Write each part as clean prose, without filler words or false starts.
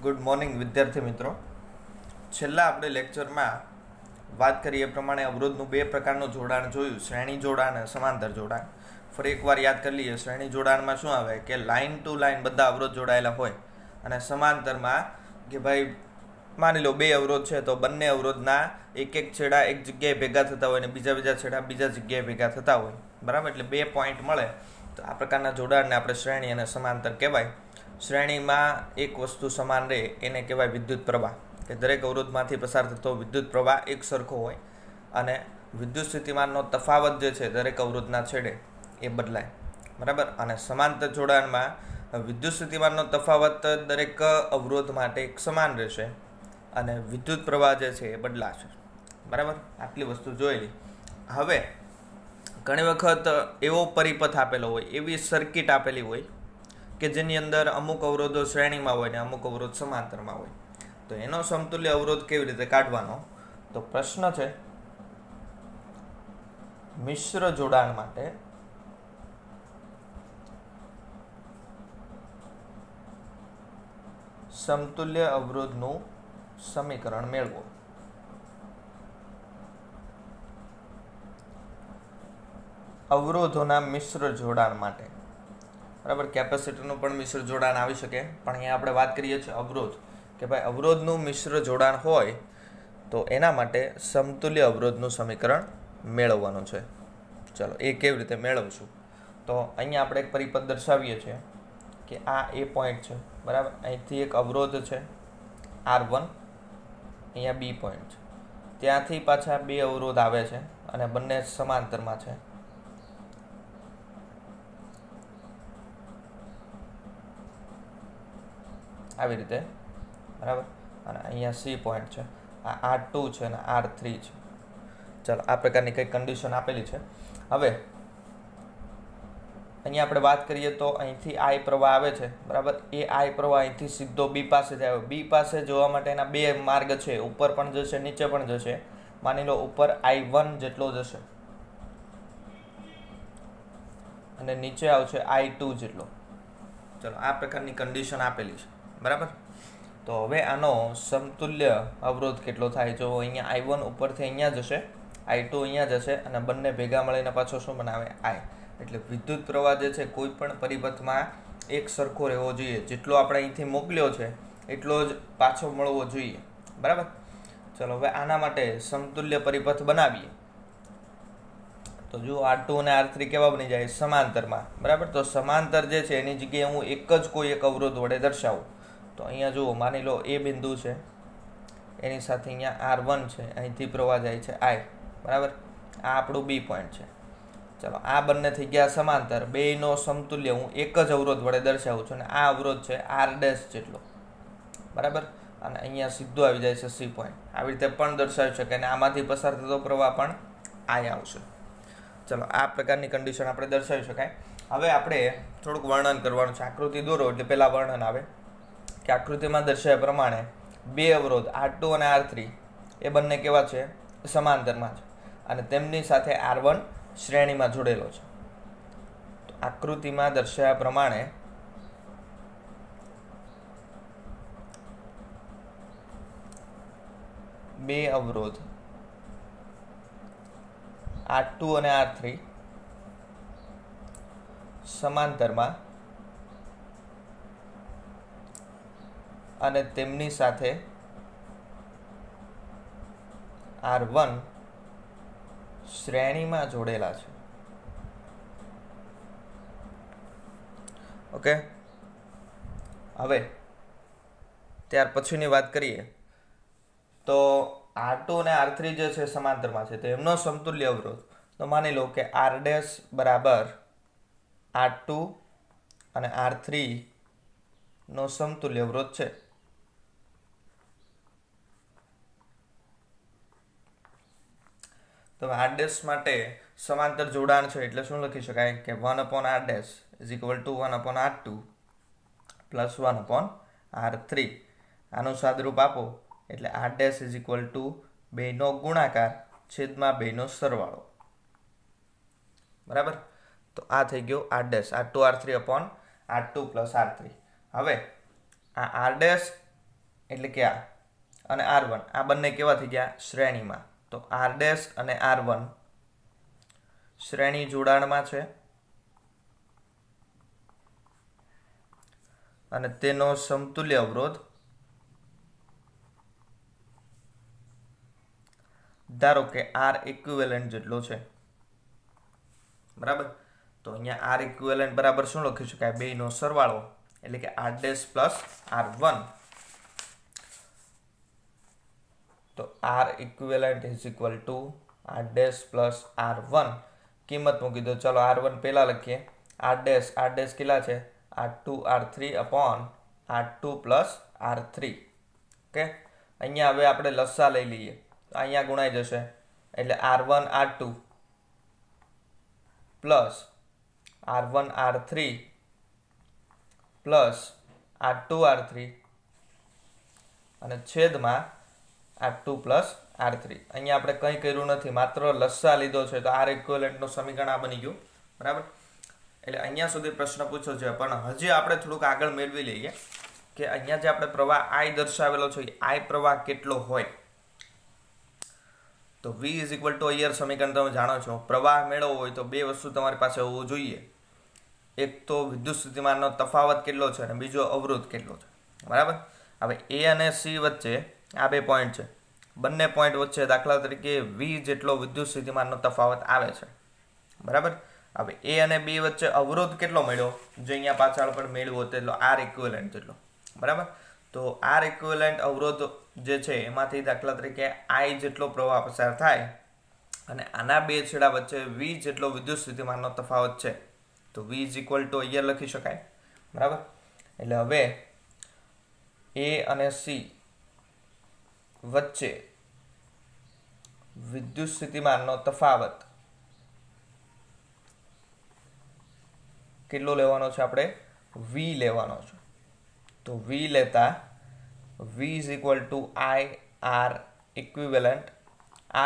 Good morning વિદ્યાર્થી મિત્રો. છેલ્લા આપણે લેક્ચરમાં વાત કરી એ પ્રમાણે અવરોધનું બે પ્રકારનું જોડાણ જોયું, શ્રેણી જોડાણ અને સમાંતર જોડાણ. ફરી એકવાર યાદ કરી લઈએ. શ્રેણી જોડાણમાં શું આવે કે લાઇન ટુ લાઇન બધા અવરોધ જોડાયેલા હોય, અને સમાંતરમાં કે ભાઈ માની લો બે અવરોધ છે તો બંને અવરોધના એક એક છેડા એક જગ્યાએ ભેગા થતા હોય અને બીજા છેડા બીજા જગ્યાએ ભેગા થતા હોય, બરાબર. એટલે બે પોઈન્ટ મળે તો આ પ્રકારના જોડાણને આપણે શ્રેણી અને સમાંતર કહેવાય. શ્રેણીમાં એક વસ્તુ સમાન રહે એને કહેવાય વિદ્યુત પ્રવાહ, કે દરેક અવરોધમાંથી પસાર થતો વિદ્યુત પ્રવાહ એક સરખો હોય અને વિદ્યુત સ્થિતિમાનનો તફાવત જે છે દરેક અવરોધના છેડે એ બદલાય, બરાબર. અને સમાંતર જોડાણમાં વિદ્યુત સ્થિતિમાનનો તફાવત દરેક અવરોધ માટે એક સમાન રહેશે અને વિદ્યુત પ્રવાહ જે છે એ બદલાશે, બરાબર. આટલી વસ્તુ જોયેલી. હવે ઘણી વખત એવો પરિપથ આપેલો હોય, એવી સર્કિટ આપેલી હોય કે જેની અંદર અમુક અવરોધો શ્રેણીમાં હોય ને અમુક અવરોધ સમાંતરમાં હોય. તો એનો સમતુલ્ય અવરોધ કેવી રીતે કાઢવાનો? તો પ્રશ્ન છે, મિશ્ર જોડાણ માટે સમતુલ્ય અવરોધનું સમીકરણ મેળવો. અવરોધોના મિશ્ર જોડાણ માટે, બરાબર. કેપેસિટરનું પણ મિશ્ર જોડાણ આવી શકે, પણ અહીંયા આપણે વાત કરીએ છીએ અવરોધ, કે ભાઈ અવરોધનું મિશ્ર જોડાણ હોય તો એના માટે સમતુલ્ય અવરોધનું સમીકરણ મેળવવાનું છે. ચલો એ કેવી રીતે મેળવશું? તો અહીંયા આપણે એક પરિપથ દર્શાવીએ છીએ કે આ એ પોઈન્ટ છે, બરાબર. અહીંથી એક અવરોધ છે R1, અહીંયા બી પોઈન્ટ છે, ત્યાંથી પાછા બે અવરોધ આવે છે અને બંને સમાંતરમાં છે. આવી રીતે, બરાબર. અને અહીંયા સી પોઈન્ટ છે, આ R2 છે અને R3 છે. ચાલો આ પ્રકારની કંઈક કન્ડિશન આપેલી છે. હવે અહીંયા આપણે વાત કરીએ તો અહીંથી I પ્રવાહ આવે છે, બરાબર. એ I પ્રવાહ અહીંથી સીધો બી પાસે જાય. બી પાસે જવા માટેના બે માર્ગ છે, ઉપર પણ જશે નીચે પણ જશે. માની લો ઉપર I1 જેટલો જશે અને નીચે આવશે I2 જેટલો. ચલો આ પ્રકારની કન્ડિશન આપેલી છે, બરાબર. તો હવે આનો સમતુલ્ય અવરોધ કેટલો થાય? જો અહીંયા I1 ઉપરથી અહીંયા જશે, I2 અહીંયા જશે અને બંને ભેગા મળીને પાછો શું બનાવે? I. એટલે વિદ્યુત પ્રવાહ જે છે કોઈ પણ પરિપથમાં એક સરખો રહેવો જોઈએ. જેટલો આપણે અહીંથી મોકલ્યો છે એટલો જ પાછો મળવો જોઈએ, બરાબર. ચલો હવે આના માટે સમતુલ્ય પરિપથ બનાવીએ. તો જો R2 અને R3 કેવા બની જાય? સમાંતરમાં, બરાબર. તો સમાંતર જે છે એની જગ્યાએ હું એક જ કોઈ એક અવરોધ વડે દર્શાવું. તો અહીંયા જુઓ, માની લો એ બિંદુ છે, એની સાથે અહીંયા R1 છે, અહીંથી પ્રવાહ જાય છે I, બરાબર. આ આપણું બી પોઈન્ટ છે. ચલો આ બંને થઈ ગયા સમાંતર. બેયનો સમતુલ્ય હું એક જ અવરોધ વડે દર્શાવું છું અને આ અવરોધ છે R' જેટલો, બરાબર. અને અહીંયા સીધો આવી જાય છે સી પોઈન્ટ. આવી રીતે પણ દર્શાવી શકાય અને આમાંથી પસાર થતો પ્રવાહ પણ I આવશે. ચલો આ પ્રકારની કન્ડિશન આપણે દર્શાવી શકાય. હવે આપણે થોડુંક વર્ણન કરવાનું છે. આકૃતિ દોરો એટલે પહેલાં વર્ણન આવે કે આકૃતિમાં દર્શાવ્યા પ્રમાણે બે અવરોધ R2 અને R3 એ બંને કેવા છે? સમાંતરમાં છે અને તેમની સાથે R1 શ્રેણીમાં જોડેલો છે. તો આકૃતિમાં દર્શાવ્યા પ્રમાણે બે અવરોધ R2 અને R3 સમાંતરમાં અને તેમની સાથે R1 શ્રેણીમાં જોડેલા છે. ઓકે. હવે ત્યાર પછીની વાત કરીએ તો R2 અને R3 જે છે સમાંતરમાં છે, તો એમનો સમતુલ્ય અવરોધ તો માની લો કે R' બરાબર R2 અને R3 નો સમતુલ્ય અવરોધ છે. તો R' માટે સમાંતર જોડાણ છે એટલે શું લખી શકાય કે 1/R' is equal to 1/R2 plus 1/R3. આનું સાદરૂપ આપો એટલે R' is equal to બેનો ગુણાકાર છેદમાં બેનો સરવાળો, બરાબર. તો આ થઈ ગયો R', R2 R3 upon R2 plus R3. હવે આ R' એટલે કે આ અને R1 આ બંને કેવા થઈ ગયા શ્રેણીમાં. તો R' અને R1 શ્રેણી જોડાણમાં છે અને તેનો સમતુલ્ય અવરોધ ધારો કે R ઇક્વિવેલન્ટ જેટલો છે. બરાબર. તો અહીંયા R ઇક્વિવેલન્ટ બરાબર શું લખી શકાય? બેયનો સરવાળો એટલે કે R' પ્લસ R1. તો R equivalent is equal to R' plus R1. કિંમત મૂકી દો. ચલો R1 પહેલા લખીએ. R' કેટલા છે? R2 R3 upon R2 plus R3. Okay. અહીંયા હવે આપણે લસા લઈ લઈએ. અહીંયા ગુણાઈ જશે એટલે R1 R2 plus R1 R3 plus R2 R3 અને છેદમાં R2 પ્લસ R3. અહીંયા આપણે કંઈ કર્યું નથી, માત્ર લસા લીધો છે. તો R ઇક્વિવેલન્ટનું સમીકરણ આ બની ગયું. બરાબર. એટલે અહીંયા સુધી પ્રશ્ન પૂછ્યો છે, પણ હજી આપણે થોડુંક આગળ મેળવી લઈએ કે અહીંયા જે આપણે પ્રવાહ I દર્શાવેલો છે I પ્રવાહ કેટલો હોય. તો V ઇઝ ઇક્વલ ટુ અહીંયા સમીકરણ તમે જાણો છો, પ્રવાહ મેળવવો હોય તો બે વસ્તુ તમારી પાસે હોવું જોઈએ. એક તો વિદ્યુત સ્થિતિમાનનો તફાવત કેટલો છે અને બીજો અવરોધ કેટલો છે. બરાબર. હવે A અને C વચ્ચે આ બે પોઈન્ટ છે. બંને પોઈન્ટ વચ્ચે દાખલા તરીકે V જેટલો વિદ્યુત સ્થિતિમાનનો તફાવત આવે છે. બરાબર. હવે A અને B વચ્ચે અવરોધ કેટલો મળ્યો? જે અહીંયા પાછળ પણ મેળવ્યો તેટલો R ઇક્વિવેલન્ટ જેટલો. બરાબર. તો R ઇક્વિવેલન્ટ અવરોધ જે છે એમાંથી દાખલા તરીકે I જેટલો પ્રવાહ પસાર થાય અને આના બે છેડા વચ્ચે V જેટલો વિદ્યુત સ્થિતિમાનનો તફાવત છે. તો V ઇઝ ઇક્વલ ટુ અહીંયા લખી શકાય. બરાબર. એટલે હવે A અને C વચ્ચે વિદ્યુત સ્થિતિમાનનો તફાવત કેટલો લેવાનો છે? આપણે V લેવાનો છે. તો V લેતા V is equal to I R equivalent.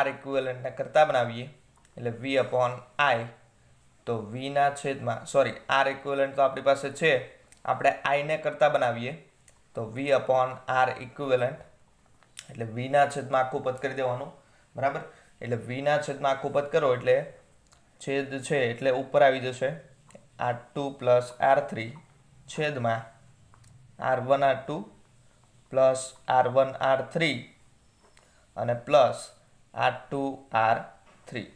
R ઇક્વિવેલન્ટને કરતા બનાવીએ એટલે V અપોન I. તો V ના છેદમાં R ઇક્વિવેલન્ટ તો આપણી પાસે છે, આપણે I ને કરતા બનાવીએ તો V અપોન R ઇક્વિવેલન્ટ એટલે V ના છેદમાં આખું પદ કરી દેવાનું. બરાબર. એટલે V ના છેદમાં આખું પદ કરો એટલે છેદ છે એટલે ઉપર આવી જશે R2 પ્લસ R3 છેદમાં R1 R2 plus R1 R3 અને પ્લસ R2 R3.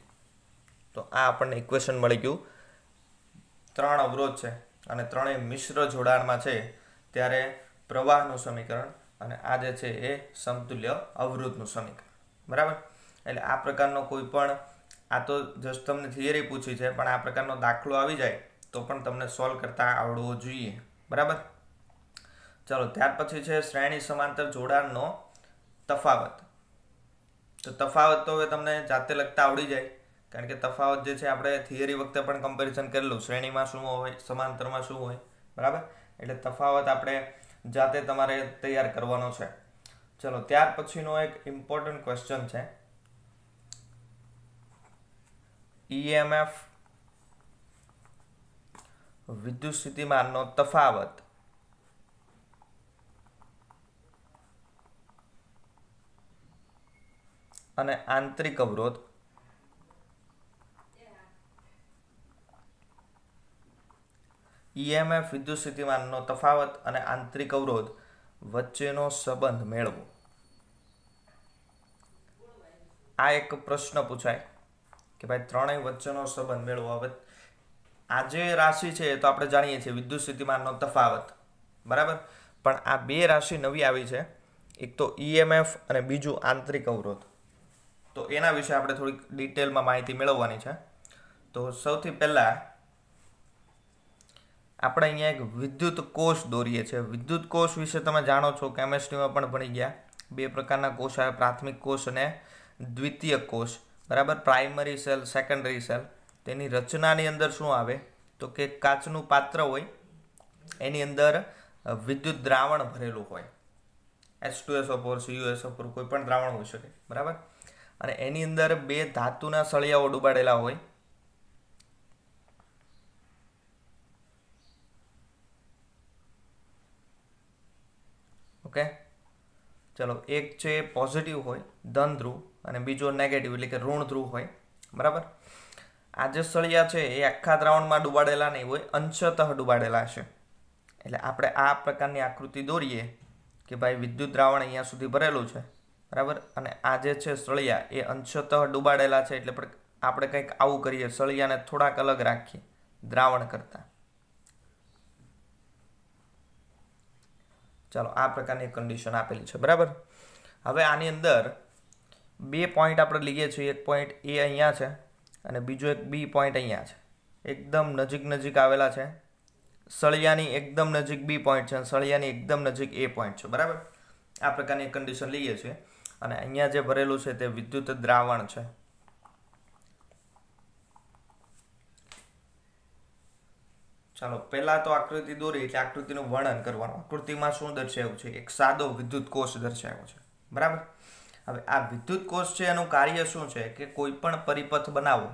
તો આ આપણને ઇક્વેશન મળી ગયું. ત્રણ અવરોધ છે અને ત્રણેય મિશ્ર જોડાણમાં છે ત્યારે પ્રવાહનું સમીકરણ અને આ જે છે એ સમતુલ્ય અવરોધનું સમીકરણ. બરાબર. એટલે આ પ્રકારનો કોઈ પણ, આ તો જસ્ટ તમને થિયરી પૂછી છે, પણ આ પ્રકારનો દાખલો આવી જાય તો પણ તમને સોલ્વ કરતા આવડવો જોઈએ. બરાબર. ચલો ત્યાર પછી છે શ્રેણી સમાંતર જોડાણનો તફાવત. તો તફાવત તો હવે તમને જાતે લખતા આવડી જાય, કારણ કે તફાવત જે છે આપણે થિયરી વખતે પણ કમ્પેરિઝન કરેલું, શ્રેણીમાં શું હોય, સમાંતરમાં શું હોય. બરાબર. એટલે તફાવત આપણે જાતે તમારે તૈયાર કરવાનો છે. ચલો ત્યાર પછીનો એક ઇમ્પોર્ટન્ટ ક્વેશ્ચન છે EMF વિદ્યુત સ્થિતિમાનનો તફાવત અને આંતરિક અવરોધ EMF વિદ્યુત સ્થિતિમાનનો તફાવત અને આંતરિક અવરોધ વચ્ચેનો સંબંધ મેળવો. આ એક પ્રશ્ન પૂછાય કે ભાઈ ત્રણેય વચ્ચેનો સંબંધ મેળવો. હવે આ જે રાશિ છે એ તો આપણે જાણીએ છીએ વિદ્યુત સ્થિતિમાનનો તફાવત. બરાબર. પણ આ બે રાશિ નવી આવી છે, એક તો EMF અને બીજું આંતરિક અવરોધ. તો એના વિશે આપણે થોડીક ડિટેલમાં માહિતી મેળવવાની છે. તો સૌથી પહેલા આપણે અહીંયા એક વિદ્યુત કોષ દોરીએ છીએ. વિદ્યુત કોષ વિશે તમે જાણો છો, કેમેસ્ટ્રીમાં પણ ભણી ગયા. બે પ્રકારના કોષ આવે, પ્રાથમિક કોષ અને દ્વિતીયક કોષ. બરાબર. Primary cell, secondary cell. તેની રચનાની અંદર શું આવે તો કે કાચનું પાત્ર હોય, એની અંદર વિદ્યુત દ્રાવણ ભરેલું હોય, H2SO4 CuSO4 કોઈ પણ દ્રાવણ હોઈ શકે. બરાબર. અને એની અંદર બે ધાતુના સળિયાઓ ડૂબાડેલા હોય. ઓકે. ચલો, એક છે પોઝિટિવ હોય ધન ધ્રુવ અને બીજો નેગેટિવ એટલે કે ઋણ ધ્રુવ હોય, બરાબર. આ જે સળિયા છે એ આખા દ્રાવણમાં ડૂબાડેલા નહીં હોય, અંશતઃ ડૂબાડેલા છે. એટલે આપણે આ પ્રકારની આકૃતિ દોરીએ કે ભાઈ વિદ્યુત દ્રાવણ અહીંયા સુધી ભરેલું છે, બરાબર, અને આ જે છે સળિયા એ અંશતઃ ડૂબાડેલા છે. એટલે આપણે કંઈક આવું કરીએ, સળિયાને થોડાક અલગ રાખીએ દ્રાવણ કરતા. ચાલો, આ પ્રકારની કન્ડિશન આપેલી છે, બરાબર. હવે આની અંદર 2 પોઈન્ટ આપણે લઈએ છીએ. એક પોઈન્ટ એ અહીંયા છે અને બીજો એક બી પોઈન્ટ અહીંયા છે. એકદમ નજીક નજીક આવેલા છે. સળિયાની એકદમ નજીક બી પોઈન્ટ છે અને સળિયાની એકદમ નજીક એ પોઈન્ટ છે, બરાબર. આ પ્રકારની કન્ડિશન લઈએ છીએ અને અહીંયા જે ભરેલું છે તે વિદ્યુત દ્રાવણ છે. ચાલો, પહેલા તો આકૃતિ દોરી એટલે આકૃતિનું વર્ણન કરવાનું. આકૃતિમાં શું દર્શાવ્યું છે? એક સાદો વિદ્યુત કોષ દર્શાવ્યો છે, બરાબર. હવે આ વિદ્યુત કોષ છે એનું કાર્ય શું છે કે કોઈ પણ પરિપથ બનાવો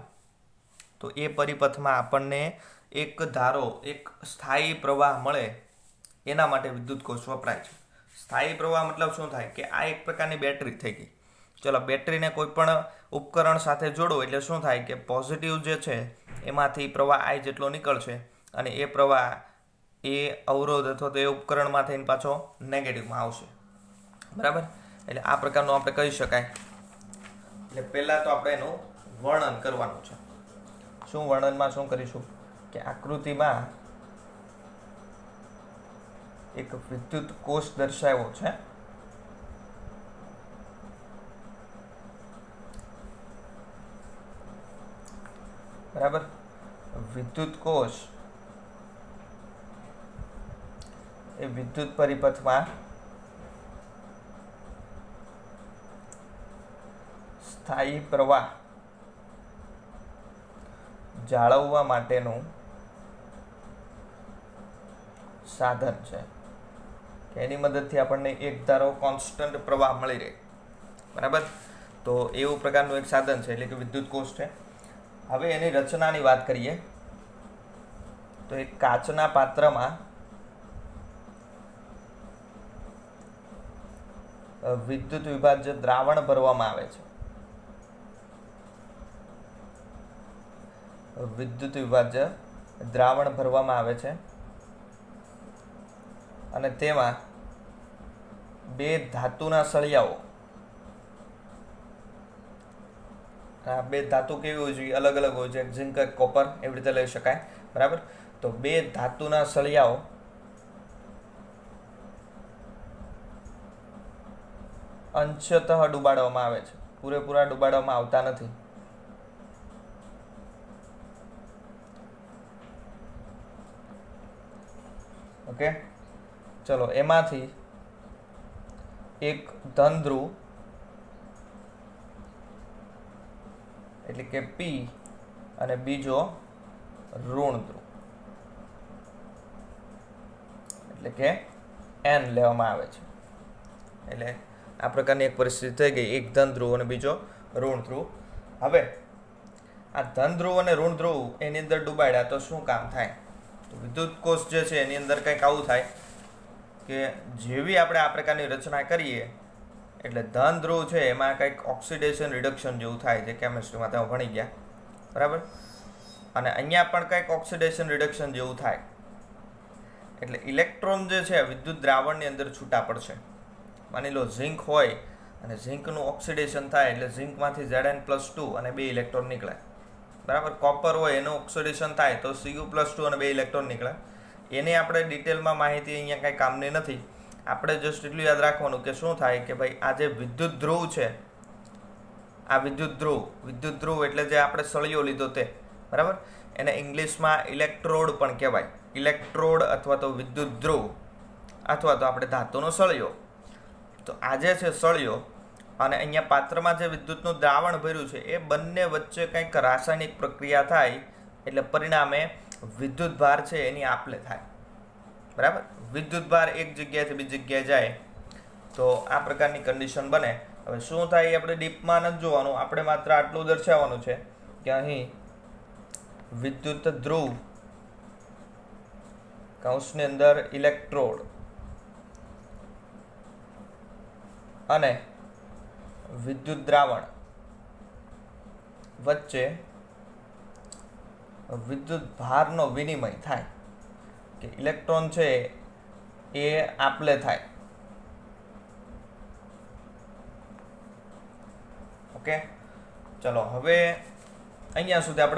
તો એ પરિપથમાં આપણને એક ધારો, એક સ્થાયી પ્રવાહ મળે, એના માટે વિદ્યુત કોષ વપરાય છે. સ્થાયી પ્રવાહ મતલબ શું થાય કે આ એક પ્રકારની બેટરી થઈ ગઈ. ચલો, બેટરીને કોઈ પણ ઉપકરણ સાથે જોડો એટલે શું થાય કે પોઝિટિવ જે છે એમાંથી પ્રવાહ I જેટલો નીકળશે અને એ પ્રવાહ એ અવરોધ અથવા તો એ ઉપકરણમાં થઈને પાછો નેગેટિવમાં આવશે, બરાબર. એટલે આ પ્રકારનું આપણે કહી શકાય. એટલે પહેલાં તો આપણે એનું વર્ણન કરવાનું છે. શું વર્ણનમાં શું કરીશું કે આકૃતિમાં એક વિદ્યુત કોષ દર્શાવ્યો છે. બરાબર. વિદ્યુત કોષ એ વિદ્યુત પરિપથમાં સ્થાયી પ્રવાહ જાળવવા માટેનું સાધન છે કે એની મદદથી આપણને એક ધારો કોન્સ્ટન્ટ પ્રવાહ મળી રહે, બરાબર. તો એવું પ્રકારનું એક સાધન છે એટલે કે વિદ્યુત કોષ છે. હવે એની રચનાની વાત કરીએ તો એક કાચના પાત્રમાં વિદ્યુત વિભાજ્ય દ્રાવણ ભરવામાં આવે છે. વિદ્યુત વિભાજ્ય દ્રાવણ ભરવામાં આવે છે અને તેમાં 2 ધાતુના સળિયાઓ, આ 2 ધાતુ કેવી હોય છે? અલગ અલગ હોય છે, ઝિંક, કોપર, એવી રીતે લઈ શકાય, બરાબર. તો 2 ધાતુના સળિયાઓ અંશતઃ ડૂબાડવામાં આવે છે, પૂરેપૂરા ડૂબાડવામાં આવતા નથી. ઓકે, ચલો, એમાંથી એક ધન ધ્રુવ એટલે કે P અને બીજો ઋણ ધ્રુવ એટલે કે N લેવામાં આવે છે. એટલે આ પ્રકારની એક પરિસ્થિતિ થઈ ગઈ, એક ધન ધ્રુવ અને બીજો ઋણ ધ્રુવ. હવે આ ધન ધ્રુવ અને ઋણ ધ્રુવ એની અંદર ડૂબાડ્યા તો શું કામ થાય? તો વિદ્યુત કોષ જે છે એની અંદર કંઈક આવું થાય કે જેવી આપણે આ પ્રકારની રચના કરીએ એટલે ધન ધ્રુવ છે એમાં કંઈક ઓક્સિડેશન રિડક્શન જેવું થાય છે, કેમિસ્ટ્રીમાં તમે ભણી ગયા, બરાબર. અને અહીંયા પણ કંઈક ઓક્સિડેશન રિડક્શન જેવું થાય એટલે ઇલેક્ટ્રોન જે છે વિદ્યુત દ્રાવણની અંદર છૂટા પડશે. માની લો ઝિંક હોય અને ઝિંકનું ઓક્સિડેશન થાય એટલે ઝિંકમાંથી Zn+2 અને 2 ઇલેક્ટ્રોન નીકળે, બરાબર. કોપર હોય એનું ઓક્સિડેશન થાય તો Cu+2 અને 2 ઇલેક્ટ્રોન નીકળે. એની આપણે ડિટેલમાં માહિતી અહીંયા કાંઈ કામની નથી. આપણે જસ્ટ એટલું યાદ રાખવાનું કે શું થાય કે ભાઈ આ જે વિદ્યુત ધ્રુવ છે, આ વિદ્યુત ધ્રુવ એટલે જે આપણે સળિયો લીધો તે, બરાબર, એને ઇંગ્લિશમાં ઇલેક્ટ્રોડ પણ કહેવાય. ઇલેક્ટ્રોડ અથવા તો વિદ્યુત ધ્રુવ અથવા તો આપણે ધાતુનો સળિયો. તો આજે છે સળિયો અને અહીંયા પાત્રમાં જે વિદ્યુતનું દ્રાવણ ભર્યું છે એ બંને વચ્ચે કંઈક રાસાયણિક પ્રક્રિયા થાય એટલે પરિણામે વિદ્યુત ભાર છે એની આપલે થાય, બરાબર. વિદ્યુત ભાર એક જગ્યાએથી બીજી જગ્યાએ જાય તો આ પ્રકારની કન્ડિશન બને. હવે શું થાય એ આપણે ડીપમાં નથી જોવાનું, આપણે માત્ર આટલું દર્શાવવાનું છે કે અહીં વિદ્યુત ધ્રુવ કૌંસની અંદર ઇલેક્ટ્રોડ અને વિદ્યુત દ્રાવણ વચ્ચે વિદ્યુત ભારનો વિનિમય થાય, કે ઇલેક્ટ્રોન છે એ આપલે થાય. ઓકે, ચલો હવે અહીંયા સુધી આપણે